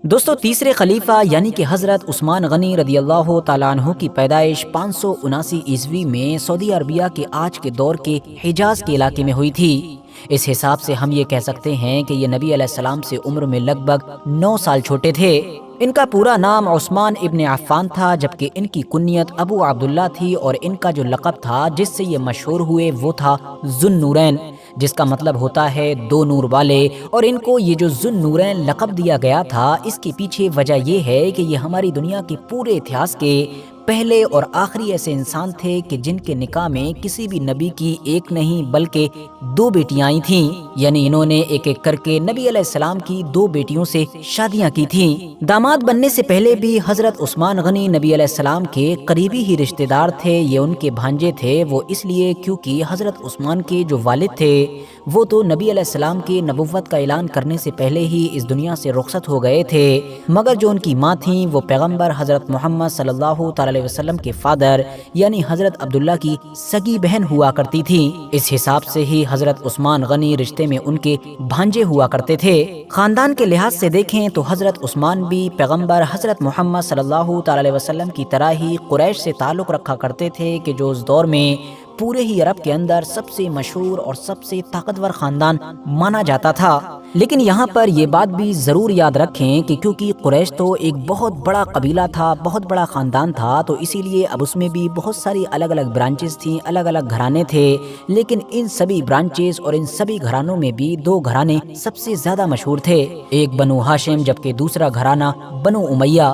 دوستو تیسرے خلیفہ یعنی کہ حضرت عثمان غنی رضی اللہ تعالیٰ عنہ کی پیدائش 579 میں سعودی عربیہ کے آج کے دور کے حجاز کے علاقے میں ہوئی تھی۔ اس حساب سے ہم یہ کہہ سکتے ہیں کہ یہ نبی علیہ السلام سے عمر میں لگ بھگ 9 سال چھوٹے تھے۔ ان کا پورا نام عثمان ابن عفان تھا، جبکہ ان کی کنیت ابو عبداللہ تھی، اور ان کا جو لقب تھا جس سے یہ مشہور ہوئے وہ تھا ذو النورین، جس کا مطلب ہوتا ہے دو نور والے۔ اور ان کو یہ جو ذو النورین لقب دیا گیا تھا، اس کے پیچھے وجہ یہ ہے کہ یہ ہماری دنیا کے پورے اتہاس کے پہلے اور آخری ایسے انسان تھے کہ جن کے نکاح میں کسی بھی نبی کی ایک نہیں بلکہ 2 بیٹیاں آئی تھیں، یعنی انہوں نے ایک ایک کر کے نبی علیہ السلام کی 2 بیٹیوں سے شادیاں کی تھیں۔ داماد بننے سے پہلے بھی حضرت عثمان غنی نبی علیہ السلام کے قریبی ہی رشتہ دار تھے، یہ ان کے بھانجے تھے۔ وہ اس لیے کیونکہ حضرت عثمان کے جو والد تھے وہ تو نبی علیہ السلام کے نبوت کا اعلان کرنے سے پہلے ہی اس دنیا سے رخصت ہو گئے تھے، مگر جو ان کی ماں تھیں وہ پیغمبر حضرت محمد صلی اللہ تعالی علیہ وسلم کے فادر یعنی حضرت عبداللہ کی سگی بہن ہوا کرتی تھی۔ اس حساب سے ہی حضرت عثمان غنی رشتے میں ان کے بھانجے ہوا کرتے تھے۔ خاندان کے لحاظ سے دیکھیں تو حضرت عثمان بھی پیغمبر حضرت محمد صلی اللہ تعالی علیہ وسلم کی طرح ہی قریش سے تعلق رکھا کرتے تھے کہ جو اس دور میں پورے ہی عرب کے اندر سب سے مشہور اور سب سے طاقتور خاندان مانا جاتا تھا۔ لیکن یہاں پر یہ بات بھی ضرور یاد رکھیں کہ کیونکہ قریش تو ایک بہت بڑا قبیلہ تھا، بہت بڑا خاندان تھا، تو اسی لیے اب اس میں بھی بہت ساری الگ الگ برانچز تھیں، الگ الگ گھرانے تھے۔ لیکن ان سبھی برانچز اور ان سبھی گھرانوں میں بھی 2 گھرانے سب سے زیادہ مشہور تھے، ایک بنو ہاشم جبکہ دوسرا گھرانہ بنو امیہ۔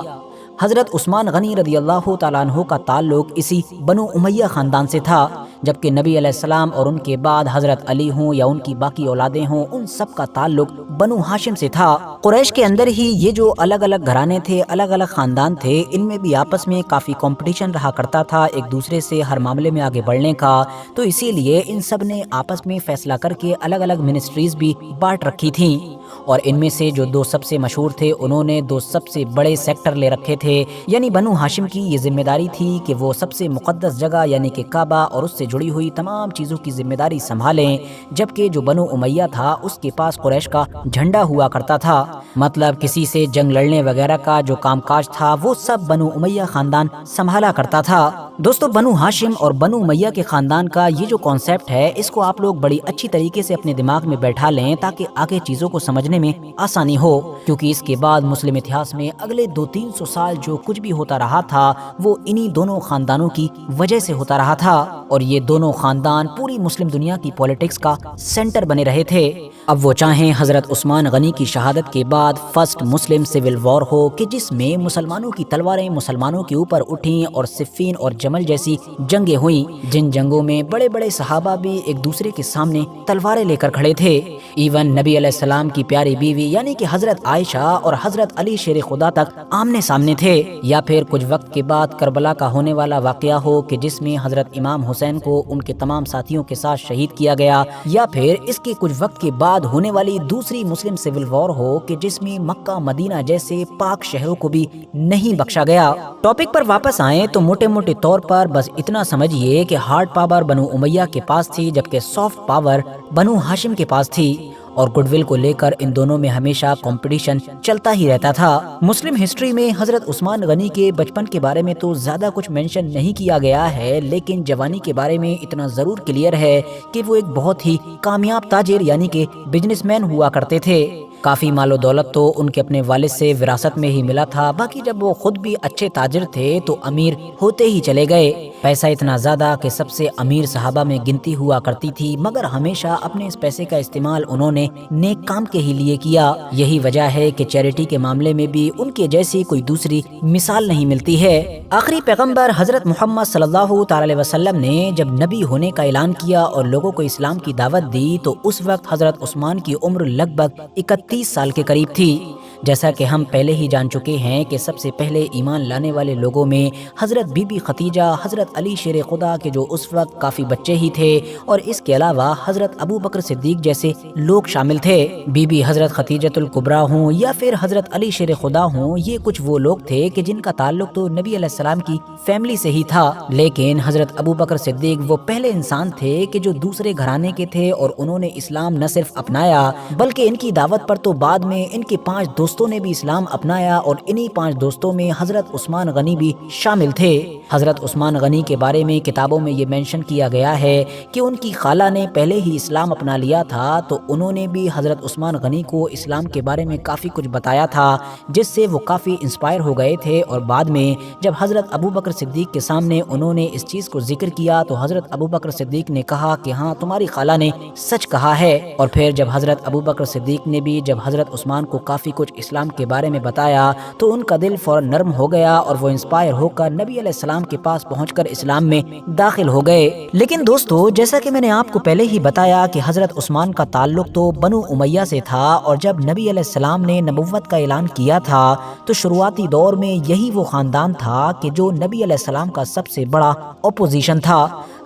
حضرت عثمان غنی رضی اللہ تعالیٰ عنہ کا تعلق اسی بنو امیہ خاندان سے تھا، جبکہ نبی علیہ السلام اور ان کے بعد حضرت علی ہوں یا ان کی باقی اولادیں ہوں، ان سب کا تعلق بنو ہاشم سے تھا۔ قریش کے اندر ہی یہ جو الگ الگ گھرانے تھے، الگ الگ خاندان تھے، ان میں بھی آپس میں کافی کمپٹیشن رہا کرتا تھا ایک دوسرے سے ہر معاملے میں آگے بڑھنے کا، تو اسی لیے ان سب نے آپس میں فیصلہ کر کے الگ الگ منسٹریز بھی بانٹ رکھی تھیں، اور ان میں سے جو 2 سب سے مشہور تھے انہوں نے 2 سب سے بڑے سیکٹر لے رکھے تھے۔ یعنی بنو ہاشم کی یہ ذمہ داری تھی کہ وہ سب سے مقدس جگہ یعنی کہ کعبہ اور اس سے جڑی ہوئی تمام چیزوں کی ذمہ داری سنبھالیں، جبکہ جو بنو امیہ تھا اس کے پاس قریش کا جھنڈا ہوا کرتا تھا، مطلب کسی سے جنگ لڑنے وغیرہ کا جو کام کاج تھا وہ سب بنو امیہ خاندان سنبھالا کرتا تھا۔ دوستو بنو ہاشم اور بنو امیہ کے خاندان کا یہ جو کانسیپٹ ہے، اس کو آپ لوگ بڑی اچھی طریقے سے اپنے دماغ میں بیٹھا لیں تاکہ آگے چیزوں کو سمجھنے میں آسانی ہو، کیونکہ اس کے بعد مسلم اتہاس میں اگلے 200-300 سال جو کچھ بھی ہوتا رہا تھا وہ انہی دونوں خاندانوں کی وجہ سے ہوتا رہا تھا، اور یہ دونوں خاندان پوری مسلم دنیا کی پولیٹکس کا سینٹر بنے رہے تھے۔ اب وہ چاہیں حضرت عثمان غنی کی شہادت کے بعد فرسٹ مسلم سول وار ہو کہ جس میں مسلمانوں کی تلواریں مسلمانوں کے اوپر اٹھیں اور صفین اور جمل جیسی جنگیں ہوئیں، جن جنگوں میں بڑے بڑے صحابہ بھی ایک دوسرے کے سامنے تلواریں لے کر کھڑے تھے، ایون نبی علیہ السلام کی پیاری بیوی یعنی کہ حضرت عائشہ اور حضرت علی شیر خدا تک آمنے سامنے تھے، یا پھر کچھ وقت کے بعد کربلا کا ہونے والا واقعہ ہو کہ جس میں حضرت امام حسین کو ان کے تمام ساتھیوں کے ساتھ شہید کیا گیا، یا پھر اس کے کچھ وقت کے بعد ہونے والی دوسری مسلم سول وار ہو کہ جس میں مکہ مدینہ جیسے پاک شہروں کو بھی نہیں بخشا گیا۔ ٹاپک پر واپس آئیں تو موٹے موٹے طور پر بس اتنا سمجھیے کہ ہارڈ پاور بنو امیہ کے پاس تھی، جبکہ سافٹ پاور بنو ہاشم کے پاس تھی، اور گڈ ول کو لے کر ان دونوں میں ہمیشہ کمپٹیشن چلتا ہی رہتا تھا۔ مسلم ہسٹری میں حضرت عثمان غنی کے بچپن کے بارے میں تو زیادہ کچھ مینشن نہیں کیا گیا ہے، لیکن جوانی کے بارے میں اتنا ضرور کلیئر ہے کہ وہ ایک بہت ہی کامیاب تاجر یعنی کہ بزنس مین ہوا کرتے تھے۔ کافی مال و دولت تو ان کے اپنے والد سے وراثت میں ہی ملا تھا، باقی جب وہ خود بھی اچھے تاجر تھے تو امیر ہوتے ہی چلے گئے، پیسہ اتنا زیادہ کہ سب سے امیر صحابہ میں گنتی ہوا کرتی تھی، مگر ہمیشہ اپنے اس پیسے کا استعمال انہوں نے نیک کام کے ہی لیے کیا۔ یہی وجہ ہے کہ چیریٹی کے معاملے میں بھی ان کے جیسی کوئی دوسری مثال نہیں ملتی ہے۔ آخری پیغمبر حضرت محمد صلی اللہ تعالی علیہ وسلم نے جب نبی ہونے کا اعلان کیا اور لوگوں کو اسلام کی دعوت دی تو اس وقت حضرت عثمان کی عمر لگ بھگ 31 سال کے قریب تھی۔ جیسا کہ ہم پہلے ہی جان چکے ہیں کہ سب سے پہلے ایمان لانے والے لوگوں میں حضرت بی بی ختیجہ، حضرت علی شیر خدا کے جو اس وقت کافی بچے ہی تھے، اور اس کے علاوہ حضرت ابو بکر صدیق جیسے لوگ شامل تھے۔ بی بی حضرت ختیجۃ الکبریٰ ہوں یا پھر حضرت علی شیر خدا ہوں، یہ کچھ وہ لوگ تھے کہ جن کا تعلق تو نبی علیہ السلام کی فیملی سے ہی تھا، لیکن حضرت ابو بکر صدیق وہ پہلے انسان تھے کہ جو دوسرے گھرانے کے تھے، اور انہوں نے اسلام نہ صرف اپنایا بلکہ ان کی دعوت پر تو بعد میں ان کے 5 دوستوں دوستوں نے بھی اسلام اپنایا اور انہی 5 دوستوں میں حضرت عثمان غنی بھی شامل تھے۔ حضرت عثمان غنی کے بارے میں کتابوں میں یہ مینشن کیا گیا ہے کہ ان کی خالہ نے پہلے ہی اسلام اپنا لیا تھا، تو انہوں نے بھی حضرت عثمان غنی کو اسلام کے بارے میں کافی کچھ بتایا تھا، جس سے وہ کافی انسپائر ہو گئے تھے۔ اور بعد میں جب حضرت ابوبکر صدیق کے سامنے انہوں نے اس چیز کو ذکر کیا تو حضرت ابوبکر صدیق نے کہا کہ ہاں تمہاری خالہ نے سچ کہا ہے۔ اور پھر جب حضرت ابوبکر صدیق نے بھی جب حضرت عثمان کو کافی کچھ اسلام کے بارے میں بتایا تو ان کا دل فوراً نرم ہو گیا اور وہ انسپائر ہو کر نبی علیہ السلام کے پاس پہنچ کر اسلام میں داخل ہو گئے۔ لیکن دوستو، جیسا کہ میں نے آپ کو پہلے ہی بتایا کہ حضرت عثمان کا تعلق تو بنو امیہ سے تھا، اور جب نبی علیہ السلام نے نبوت کا اعلان کیا تھا تو شروعاتی دور میں یہی وہ خاندان تھا کہ جو نبی علیہ السلام کا سب سے بڑا اپوزیشن تھا،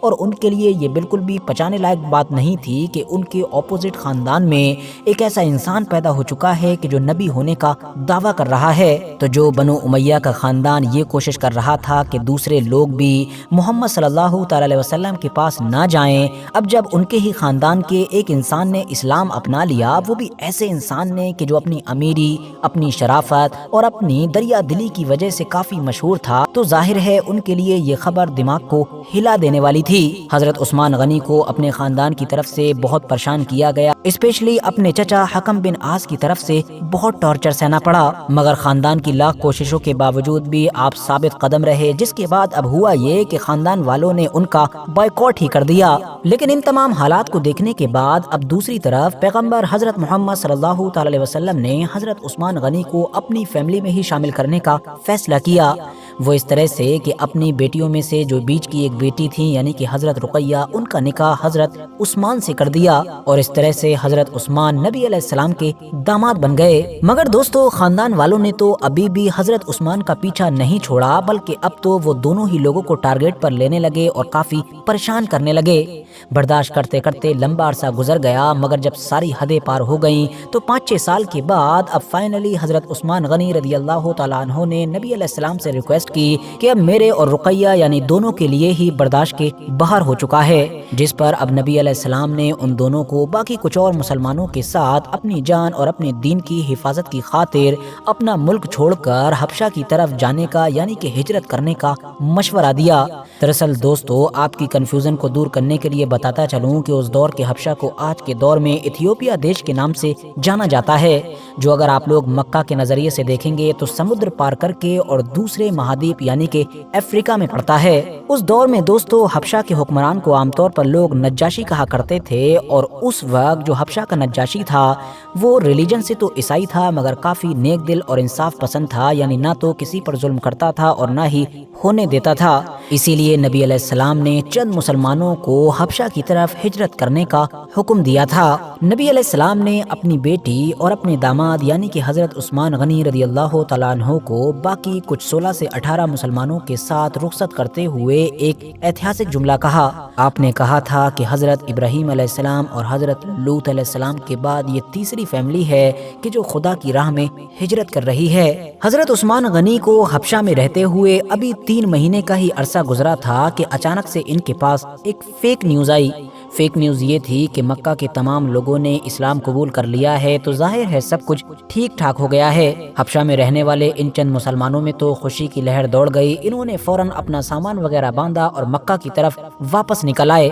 اور ان کے لیے یہ بالکل بھی پچانے لائق بات نہیں تھی کہ ان کے اپوزٹ خاندان میں ایک ایسا انسان پیدا ہو چکا ہے کہ جو نبی ہونے کا دعویٰ کر رہا ہے۔ تو جو بنو امیہ کا خاندان یہ کوشش کر رہا تھا کہ دوسرے لوگ بھی محمد صلی اللہ تعالی علیہ وسلم کے پاس نہ جائیں، اب جب ان کے ہی خاندان کے ایک انسان نے اسلام اپنا لیا، وہ بھی ایسے انسان نے کہ جو اپنی امیری، اپنی شرافت اور اپنی دریا دلی کی وجہ سے کافی مشہور تھا، تو ظاہر ہے ان کے لیے یہ خبر دماغ کو ہلا دینے والی تھی۔ حضرت عثمان غنی کو اپنے خاندان کی طرف سے بہت پریشان کیا گیا، اسپیشلی اپنے چچا حکم بن عاص کی طرف سے بہت ٹارچر سہنا پڑا، مگر خاندان کی لاکھ کوششوں کے باوجود بھی آپ ثابت قدم رہے، جس کے بعد اب ہوا یہ کہ خاندان والوں نے ان کا بائیکاٹ ہی کر دیا۔ لیکن ان تمام حالات کو دیکھنے کے بعد اب دوسری طرف پیغمبر حضرت محمد صلی اللہ تعالی علیہ وسلم نے حضرت عثمان غنی کو اپنی فیملی میں ہی شامل کرنے کا فیصلہ کیا۔ وہ اس طرح سے کہ اپنی بیٹیوں میں سے جو بیچ کی ایک بیٹی تھی یعنی کہ حضرت رقیہ، ان کا نکاح حضرت عثمان سے کر دیا، اور اس طرح سے حضرت عثمان نبی علیہ السلام کے داماد بن گئے۔ مگر دوستو، خاندان والوں نے تو ابھی بھی حضرت عثمان کا پیچھا نہیں چھوڑا، بلکہ اب تو وہ دونوں ہی لوگوں کو ٹارگیٹ پر لینے لگے اور کافی پریشان کرنے لگے۔ برداشت کرتے کرتے لمبا عرصہ گزر گیا، مگر جب ساری حدیں پار ہو گئیں تو 5-6 سال کے بعد اب فائنلی حضرت عثمان غنی رضی اللہ تعالیٰ عنہ نے نبی علیہ السلام سے ریکویسٹ کی کہ اب میرے اور رقیہ یعنی دونوں کے لیے ہی برداشت کے باہر ہو چکا ہے، جس پر اب نبی علیہ السلام نے ان دونوں کو باقی کچھ اور مسلمانوں کے ساتھ اپنی جان اور اپنے دین کی حفاظت کی خاطر اپنا ملک چھوڑ کر حبشہ کی طرف جانے کا یعنی کہ ہجرت کرنے کا مشورہ دیا۔ دراصل دوستو، آپ کی کنفیوژن کو دور کرنے کے لیے بتاتا چلوں کہ اس دور کے حبشہ کو آج کے دور میں ایتھیوپیا دیش کے نام سے جانا جاتا ہے، جو اگر آپ لوگ مکہ کے نظریے سے دیکھیں گے تو سمندر پار کر کے اور دوسرے مہادیپ یعنی کہ افریقہ میں پڑتا ہے۔ اس دور میں دوستو حبشہ کے حکمران کو عام طور پر لوگ نجاشی کہا کرتے تھے، اور اس وقت جو حبشہ کا نجاشی تھا وہ ریلیجن سے تو عیسائی تھا، مگر کافی نیک دل اور انصاف پسند تھا، یعنی نہ تو کسی پر ظلم کرتا تھا اور نہ ہی ہونے دیتا تھا۔ اسی لیے نبی علیہ السلام نے چند مسلمانوں کو حبشہ کی طرف ہجرت کرنے کا حکم دیا تھا۔ نبی علیہ السلام نے اپنی بیٹی اور اپنے داماد یعنی کہ حضرت عثمان غنی رضی اللہ تعالیٰ عنہ کو باقی کچھ 16 سے 18 مسلمانوں کے ساتھ رخصت کرتے ہوئے ایک ایتہاسک جملہ کہا۔ آپ نے کہا تھا کہ حضرت ابراہیم علیہ السلام اور حضرت لوط علیہ السلام کے بعد یہ تیسری فیملی ہے کہ جو خدا کی راہ میں ہجرت کر رہی ہے۔ حضرت عثمان غنی کو حبشہ میں رہتے ہوئے ابھی 3 مہینے کا ہی عرصہ گزرا تھا کہ اچانک سے ان کے پاس ایک فیک نیوز آئی۔ فیک نیوز یہ تھی کہ مکہ کے تمام لوگوں نے اسلام قبول کر لیا ہے، تو ظاہر ہے سب کچھ ٹھیک ٹھاک ہو گیا ہے۔ حبشہ میں رہنے والے ان چند مسلمانوں میں تو خوشی کی لہر دوڑ گئی، انہوں نے فوراً اپنا سامان وغیرہ باندھا اور مکہ کی طرف واپس نکل آئے۔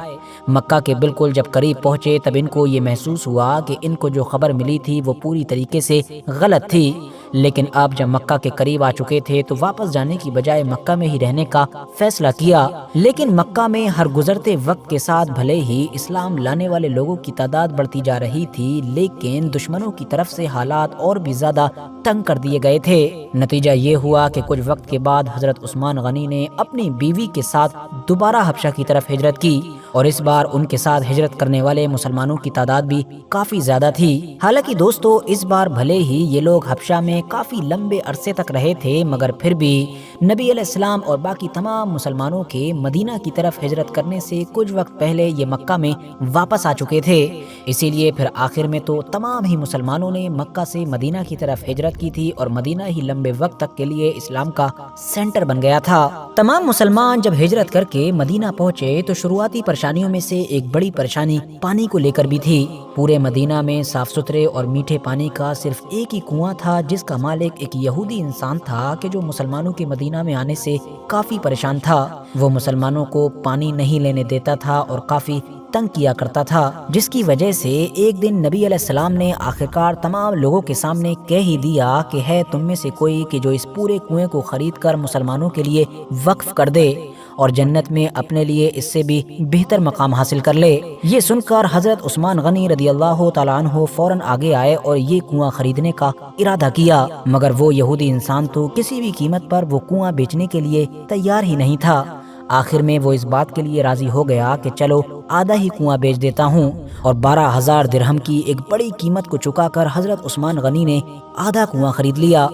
مکہ کے بالکل جب قریب پہنچے تب ان کو یہ محسوس ہوا کہ ان کو جو خبر ملی تھی وہ پوری طریقے سے غلط تھی، لیکن اب جب مکہ کے قریب آ چکے تھے تو واپس جانے کی بجائے مکہ میں ہی رہنے کا فیصلہ کیا۔ لیکن مکہ میں ہر گزرتے وقت کے ساتھ بھلے ہی اسلام لانے والے لوگوں کی تعداد بڑھتی جا رہی تھی، لیکن دشمنوں کی طرف سے حالات اور بھی زیادہ تنگ کر دیے گئے تھے۔ نتیجہ یہ ہوا کہ کچھ وقت کے بعد حضرت عثمان غنی نے اپنی بیوی کے ساتھ دوبارہ حبشہ کی طرف ہجرت کی، اور اس بار ان کے ساتھ ہجرت کرنے والے مسلمانوں کی تعداد بھی کافی زیادہ تھی۔ حالانکہ دوستو اس بار بھلے ہی یہ لوگ حبشہ میں کافی لمبے عرصے تک رہے تھے، مگر پھر بھی نبی علیہ السلام اور باقی تمام مسلمانوں کے مدینہ کی طرف ہجرت کرنے سے کچھ وقت پہلے یہ مکہ میں واپس آ چکے تھے، اسی لیے پھر آخر میں تو تمام ہی مسلمانوں نے مکہ سے مدینہ کی طرف ہجرت کی تھی اور مدینہ ہی لمبے وقت تک کے لیے اسلام کا سینٹر بن گیا تھا۔ تمام مسلمان جب ہجرت کر کے مدینہ پہنچے تو شروعاتی پریشانیوں میں سے ایک بڑی پریشانی پانی کو لے کر بھی تھی۔ پورے مدینہ میں صاف ستھرے اور میٹھے پانی کا صرف ایک ہی کنواں تھا، جس کا مالک ایک یہودی انسان تھا کہ جو مسلمانوں کے مدینہ میں آنے سے کافی پریشان تھا۔ وہ مسلمانوں کو پانی نہیں لینے دیتا تھا اور کافی تنگ کیا کرتا تھا، جس کی وجہ سے ایک دن نبی علیہ السلام نے آخرکار تمام لوگوں کے سامنے کہہ ہی دیا کہ ہے تم میں سے کوئی کہ جو اس پورے کنویں کو خرید کر مسلمانوں کے لیے وقف کر دے اور جنت میں اپنے لیے اس سے بھی بہتر مقام حاصل کر لے۔ یہ سن کر حضرت عثمان غنی رضی اللہ تعالیٰ عنہ فوراً آگے آئے اور یہ کنواں خریدنے کا ارادہ کیا، مگر وہ یہودی انسان تو کسی بھی قیمت پر وہ کنواں بیچنے کے لیے تیار ہی نہیں تھا۔ آخر میں وہ اس بات کے لیے راضی ہو گیا کہ چلو آدھا ہی کنواں بیچ دیتا ہوں، اور 12,000 درہم کی ایک بڑی قیمت کو چکا کر حضرت عثمان غنی نے آدھا کنواں خرید لیا۔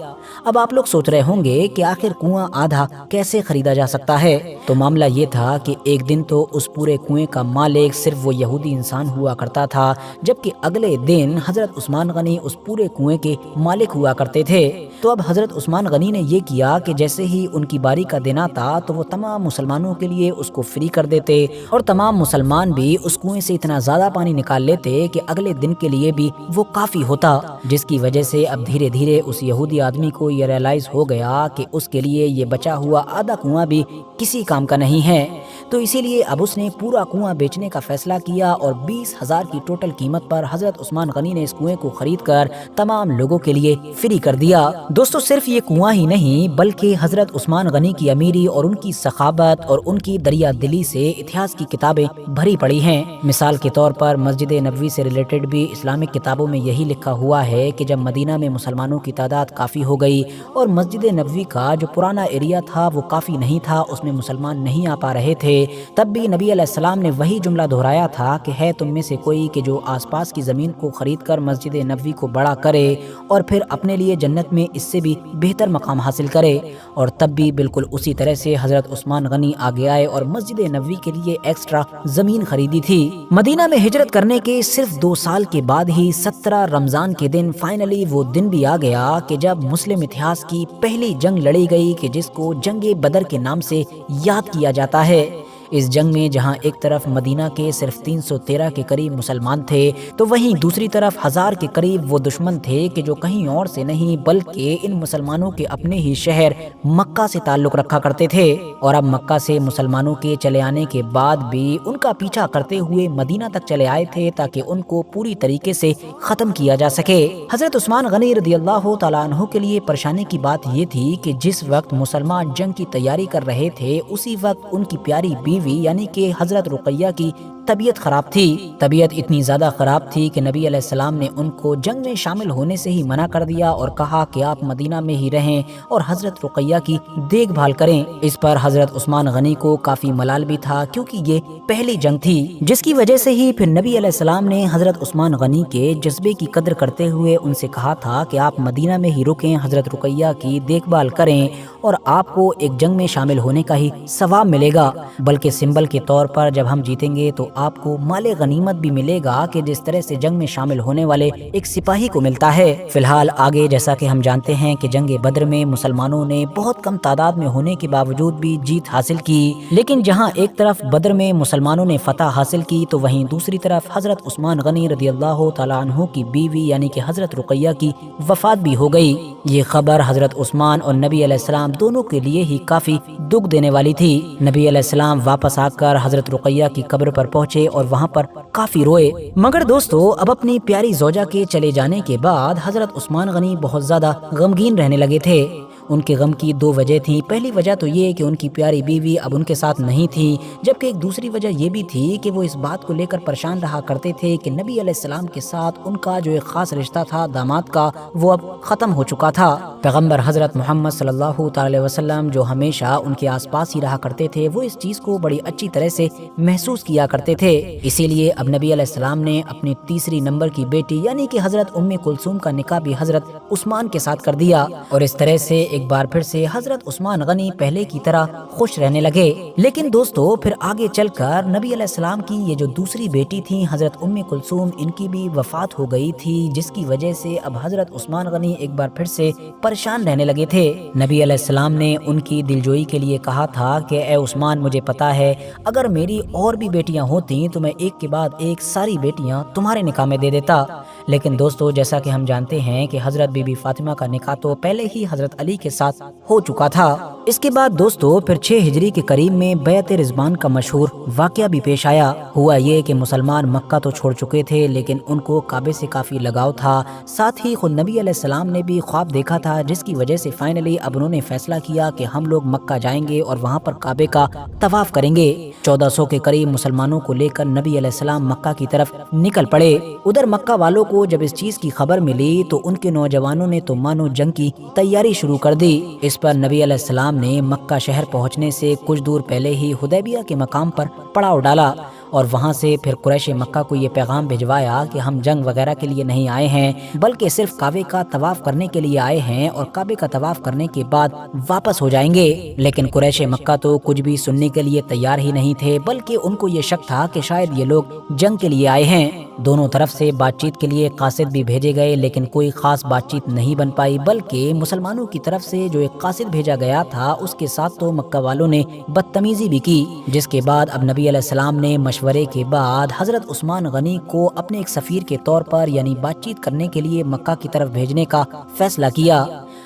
اب آپ لوگ سوچ رہے ہوں گے کہ آخر کنواں آدھا کیسے خریدا جا سکتا ہے؟ تو معاملہ یہ تھا کہ ایک دن تو اس پورے کنویں کا مالک صرف وہ یہودی انسان ہوا کرتا تھا، جبکہ اگلے دن حضرت عثمان غنی اس پورے کنویں کے مالک ہوا کرتے تھے۔ تو اب حضرت عثمان غنی نے یہ کیا کہ جیسے ہی ان کی باری کا دن آتا تو وہ تمام مسلمانوں کے لیے اس کو فری کر دیتے، اور تمام مسلمان بھی اس کنویں سے اتنا زیادہ پانی نکال لیتے کہ اگلے دن کے لیے بھی وہ کافی ہوتا، جس کی وجہ سے اب دھیرے دھیرے اس یہودی آدمی کو یہ ریئلائز ہو گیا کہ اس کے لیے یہ بچا ہوا آدھا کنواں بھی کسی کام کا نہیں ہے۔ تو اسی لیے اب اس نے پورا کنواں بیچنے کا فیصلہ کیا اور 20,000 کی ٹوٹل قیمت پر حضرت عثمان غنی نے اس کنویں کو خرید کر تمام لوگوں کے لیے فری کر دیا۔ دوستو صرف یہ کنواں ہی نہیں بلکہ حضرت عثمان غنی کی امیری اور ان کی سخاوت اور ان کی دریا دلی سے اتہاس کی کتابیں بھری پڑی ہیں۔ مثال کے طور پر مسجد نبوی سے ریلیٹڈ بھی اسلامک کتابوں میں یہی لکھا ہوا ہے کہ جب مدینہ میں مسلمانوں کی تعداد کافی ہو گئی اور مسجد نبوی کا جو پرانا ایریا تھا وہ کافی نہیں تھا، اس میں مسلمان نہیں آ پا رہے تھے، تب بھی نبی علیہ السلام نے وہی جملہ دہرایا تھا کہ ہے تم میں سے کوئی کہ جو آس پاس کی زمین کو خرید کر مسجد نبوی کو بڑا کرے اور پھر اپنے لیے جنت میں اس سے بھی بہتر مقام حاصل کرے، اور تب بھی بالکل اسی طرح سے حضرت عثمان غنی آگے آئے اور مسجد نبوی کے لیے ایکسٹرا زمین خریدی تھی۔ مدینہ میں ہجرت کرنے کے صرف 2 سال کے بعد ہی 17 رمضان کے دن فائنلی وہ دن بھی آ گیا کہ جب مسلم اتہاس کی پہلی جنگ لڑی گئی کہ جس کو جنگ بدر کے نام سے یاد کیا جاتا ہے۔ اس جنگ میں جہاں ایک طرف مدینہ کے صرف 313 کے قریب مسلمان تھے تو وہیں دوسری طرف 1000 کے قریب وہ دشمن تھے کہ جو کہیں اور سے نہیں بلکہ ان مسلمانوں کے اپنے ہی شہر مکہ سے تعلق رکھا کرتے تھے، اور اب مکہ سے مسلمانوں کے چلے آنے کے بعد بھی ان کا پیچھا کرتے ہوئے مدینہ تک چلے آئے تھے تاکہ ان کو پوری طریقے سے ختم کیا جا سکے۔ حضرت عثمان غنی رضی اللہ تعالیٰ عنہ کے لیے پریشانی کی بات یہ تھی کہ جس وقت مسلمان جنگ کی تیاری کر رہے تھے اسی وقت ان کی پیاری بیوی یعنی کہ حضرت رقیہ کی طبیعت خراب تھی۔ طبیعت اتنی زیادہ خراب تھی کہ نبی علیہ السلام نے ان کو جنگ میں شامل ہونے سے ہی منع کر دیا اور کہا کہ آپ مدینہ میں ہی رہیں اور حضرت رقیہ کی دیکھ بھال کریں۔ اس پر حضرت عثمان غنی کو کافی ملال بھی تھا کیونکہ یہ پہلی جنگ تھی، جس کی وجہ سے ہی پھر نبی علیہ السلام نے حضرت عثمان غنی کے جذبے کی قدر کرتے ہوئے ان سے کہا تھا کہ آپ مدینہ میں ہی رکیں، حضرت رقیہ کی دیکھ بھال کریں اور آپ کو ایک جنگ میں شامل ہونے کا ہی ثواب ملے گا، بلکہ سمبل کے طور پر جب ہم جیتیں گے تو آپ کو مال غنیمت بھی ملے گا کہ جس طرح سے جنگ میں شامل ہونے والے ایک سپاہی کو ملتا ہے۔ فی الحال آگے جیسا کہ ہم جانتے ہیں کہ جنگ بدر میں مسلمانوں نے بہت کم تعداد میں ہونے کے باوجود بھی جیت حاصل کی، لیکن جہاں ایک طرف بدر میں مسلمانوں نے فتح حاصل کی تو وہیں دوسری طرف حضرت عثمان غنی رضی اللہ تعالیٰ عنہ کی بیوی یعنی کہ حضرت رقیہ کی وفات بھی ہو گئی۔ یہ خبر حضرت عثمان اور نبی علیہ السلام دونوں کے لیے ہی کافی دکھ دینے والی تھی۔ نبی علیہ السلام واپس آ کر حضرت رقیہ کی قبر پر پہنچے اور وہاں پر کافی روئے، مگر دوستو اب اپنی پیاری زوجہ کے چلے جانے کے بعد حضرت عثمان غنی بہت زیادہ غمگین رہنے لگے تھے۔ ان کے غم کی 2 وجہ تھیں۔ پہلی وجہ تو یہ کہ ان کی پیاری بیوی اب ان کے ساتھ نہیں تھی، جبکہ ایک دوسری وجہ یہ بھی تھی کہ وہ اس بات کو لے کر پریشان رہا کرتے تھے کہ نبی علیہ السلام کے ساتھ ان کا جو ایک خاص رشتہ تھا داماد کا وہ اب ختم ہو چکا تھا۔ پیغمبر حضرت محمد صلی اللہ تعالی وسلم جو ہمیشہ ان کے آس پاس ہی رہا کرتے تھے وہ اس چیز کو بڑی اچھی طرح سے محسوس کیا کرتے تھے، اسی لیے اب نبی علیہ السلام نے اپنی تیسری نمبر کی بیٹی یعنی کہ حضرت ام کلثوم کا نکاح بھی حضرت عثمان کے ساتھ کر دیا، اور اس طرح سے ایک ایک بار پھر سے حضرت عثمان غنی پہلے کی طرح خوش رہنے لگے۔ لیکن دوستو پھر آگے چل کر نبی علیہ السلام کی یہ جو دوسری بیٹی تھی حضرت ام کلثوم، ان کی بھی وفات ہو گئی تھی، جس کی وجہ سے اب حضرت عثمان غنی ایک بار پھر سے پریشان رہنے لگے تھے۔ نبی علیہ السلام نے ان کی دلجوئی کے لیے کہا تھا کہ اے عثمان، مجھے پتا ہے اگر میری اور بھی بیٹیاں ہوتی تو میں ایک کے بعد ایک ساری بیٹیاں تمہارے نکاح میں دے دیتا۔ لیکن دوستو جیسا کہ ہم جانتے ہیں کہ حضرت بی بی فاطمہ کا نکاح تو پہلے ہی حضرت علی کے ساتھ ہو چکا تھا۔ اس کے بعد دوستو پھر 6 ہجری کے قریب میں بیعت رضوان کا مشہور واقعہ بھی پیش آیا۔ ہوا یہ کہ مسلمان مکہ تو چھوڑ چکے تھے لیکن ان کو کعبے سے کافی لگاؤ تھا، ساتھ ہی خود نبی علیہ السلام نے بھی خواب دیکھا تھا، جس کی وجہ سے فائنلی اب انہوں نے فیصلہ کیا کہ ہم لوگ مکہ جائیں گے اور وہاں پر کعبے کا طواف کریں گے۔ 1400 کے قریب مسلمانوں کو لے کر نبی علیہ السلام مکہ کی طرف نکل پڑے۔ ادھر مکہ والوں کو جب اس چیز کی خبر ملی تو ان کے نوجوانوں نے تو مانو جنگ کی تیاری شروع کر دی۔ اس پر نبی علیہ السلام نے مکہ شہر پہنچنے سے کچھ دور پہلے ہی حدیبیہ کے مقام پر پڑاؤ ڈالا اور وہاں سے پھر قریش مکہ کو یہ پیغام بھجوایا کہ ہم جنگ وغیرہ کے لیے نہیں آئے ہیں بلکہ صرف کعبے کا طواف کرنے کے لیے آئے ہیں اور کعبے کا طواف کرنے کے بعد واپس ہو جائیں گے۔ لیکن قریش مکہ تو کچھ بھی سننے کے لیے تیار ہی نہیں تھے، بلکہ ان کو یہ شک تھا کہ شاید یہ لوگ جنگ کے لیے آئے ہیں۔ دونوں طرف سے بات چیت کے لیے قاصد بھی بھیجے گئے لیکن کوئی خاص بات چیت نہیں بن پائی، بلکہ مسلمانوں کی طرف سے جو ایک قاصد بھیجا گیا تھا اس کے ساتھ تو مکہ والوں نے بدتمیزی بھی کی، جس کے بعد اب نبی علیہ السلام نے مشورے کے بعد حضرت عثمان غنی کو اپنے ایک سفیر کے طور پر یعنی بات چیت کرنے کے لیے مکہ کی طرف بھیجنے کا فیصلہ کیا۔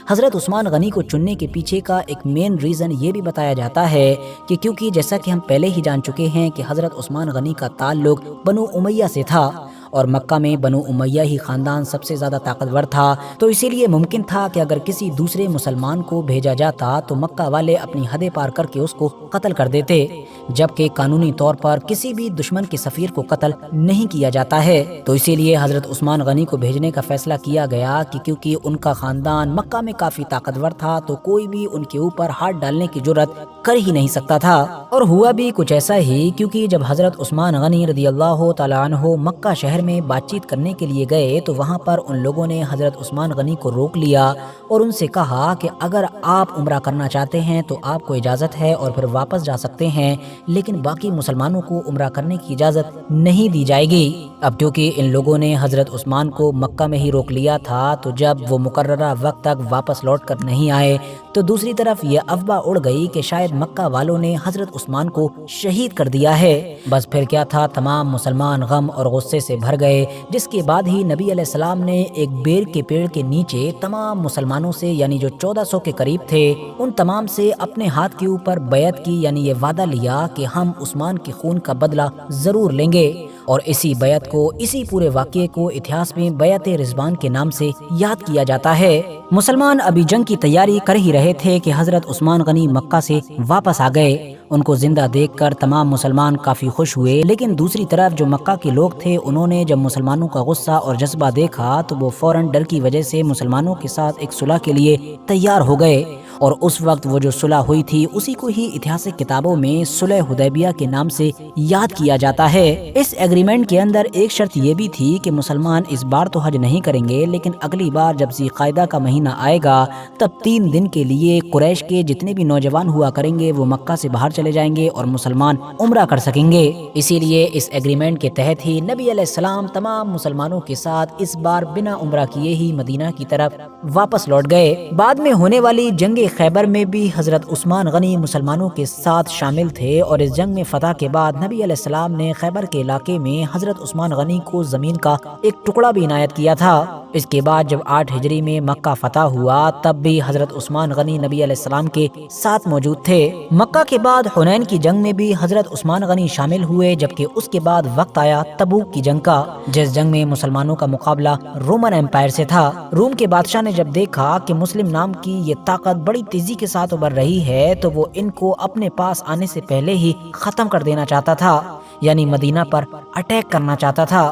حضرت عثمان غنی کو چننے کے پیچھے کا ایک مین ریزن یہ بھی بتایا جاتا ہے کہ کیونکہ جیسا کہ ہم پہلے ہی جان چکے ہیں کہ حضرت عثمان غنی کا تعلق بنو امیہ سے تھا اور مکہ میں بنو امیہ ہی خاندان سب سے زیادہ طاقتور تھا، تو اسی لیے ممکن تھا کہ اگر کسی دوسرے مسلمان کو بھیجا جاتا تو مکہ والے اپنی حدیں پار کر کے اس کو قتل کر دیتے، جبکہ قانونی طور پر کسی بھی دشمن کے سفیر کو قتل نہیں کیا جاتا ہے۔ تو اسی لیے حضرت عثمان غنی کو بھیجنے کا فیصلہ کیا گیا کہ کیونکہ ان کا خاندان مکہ میں کافی طاقتور تھا تو کوئی بھی ان کے اوپر ہاتھ ڈالنے کی جرات کر ہی نہیں سکتا تھا۔ اور ہوا بھی کچھ ایسا ہی، کیونکہ جب حضرت عثمان غنی رضی اللہ تعالیٰ عنہ مکہ شہر میں بات چیت کرنے کے لیے گئے تو وہاں پر ان لوگوں نے حضرت عثمان غنی کو روک لیا اور ان سے کہا کہ اگر آپ عمرہ کرنا چاہتے ہیں تو آپ کو اجازت ہے اور پھر واپس جا سکتے ہیں، لیکن باقی مسلمانوں کو عمرہ کرنے کی اجازت نہیں دی جائے گی۔ اب کیونکہ ان لوگوں نے حضرت عثمان کو مکہ میں ہی روک لیا تھا تو جب وہ مقررہ وقت تک واپس لوٹ کر نہیں آئے تو دوسری طرف یہ افواہ اڑ گئی کہ شاید مکہ والوں نے حضرت عثمان کو شہید کر دیا ہے۔ بس پھر کیا تھا، تمام مسلمان غم اور غصے سے بھر گئے، جس کے بعد ہی نبی علیہ السلام نے ایک بیر کے پیڑ کے نیچے تمام مسلمانوں سے یعنی جو 1400 کے قریب تھے ان تمام سے اپنے ہاتھ کے اوپر بیعت کی، یعنی یہ وعدہ لیا کہ ہم عثمان کے خون کا بدلہ ضرور لیں گے، اور اسی بیعت کو، اسی پورے واقعے کو اتہاس میں بیعت رضوان کے نام سے یاد کیا جاتا ہے۔ مسلمان ابھی جنگ کی تیاری کر ہی رہے تھے کہ حضرت عثمان غنی مکہ سے واپس آ گئے۔ ان کو زندہ دیکھ کر تمام مسلمان کافی خوش ہوئے، لیکن دوسری طرف جو مکہ کے لوگ تھے انہوں نے جب مسلمانوں کا غصہ اور جذبہ دیکھا تو وہ فوراً ڈر کی وجہ سے مسلمانوں کے ساتھ ایک صلح کے لیے تیار ہو گئے، اور اس وقت وہ جو صلح ہوئی تھی اسی کو ہی اتہاسک کتابوں میں صلح حدیبیہ کے نام سے یاد کیا جاتا ہے۔ اس ایگریمنٹ کے اندر ایک شرط یہ بھی تھی کہ مسلمان اس بار تو حج نہیں کریں گے، لیکن اگلی بار جب ذی قعدہ کا مہینہ آئے گا تب 3 دن کے لیے قریش کے جتنے بھی نوجوان ہوا کریں گے وہ مکہ سے باہر چلے جائیں گے اور مسلمان عمرہ کر سکیں گے۔ اسی لیے اس ایگریمنٹ کے تحت ہی نبی علیہ السلام تمام مسلمانوں کے ساتھ اس بار بنا عمرہ کیے ہی مدینہ کی طرف واپس لوٹ گئے۔ بعد میں ہونے والی جنگ خیبر میں بھی حضرت عثمان غنی مسلمانوں کے ساتھ شامل تھے، اور اس جنگ میں فتح کے بعد نبی علیہ السلام نے خیبر کے علاقے میں حضرت عثمان غنی کو زمین کا ایک ٹکڑا بھی عنایت کیا تھا۔ اس کے بعد جب 8 ہجری میں مکہ فتح ہوا تب بھی حضرت عثمان غنی نبی علیہ السلام کے ساتھ موجود تھے۔ مکہ کے بعد حنین کی جنگ میں بھی حضرت عثمان غنی شامل ہوئے، جبکہ اس کے بعد وقت آیا تبوک کی جنگ کا، جس جنگ میں مسلمانوں کا مقابلہ رومن امپائر سے تھا۔ روم کے بادشاہ نے جب دیکھا کہ مسلم نام کی یہ طاقت بڑی تیزی کے ساتھ ابھر رہی ہے تو وہ ان کو اپنے پاس آنے سے پہلے ہی ختم کر دینا چاہتا تھا، یعنی مدینہ پر اٹیک کرنا چاہتا تھا۔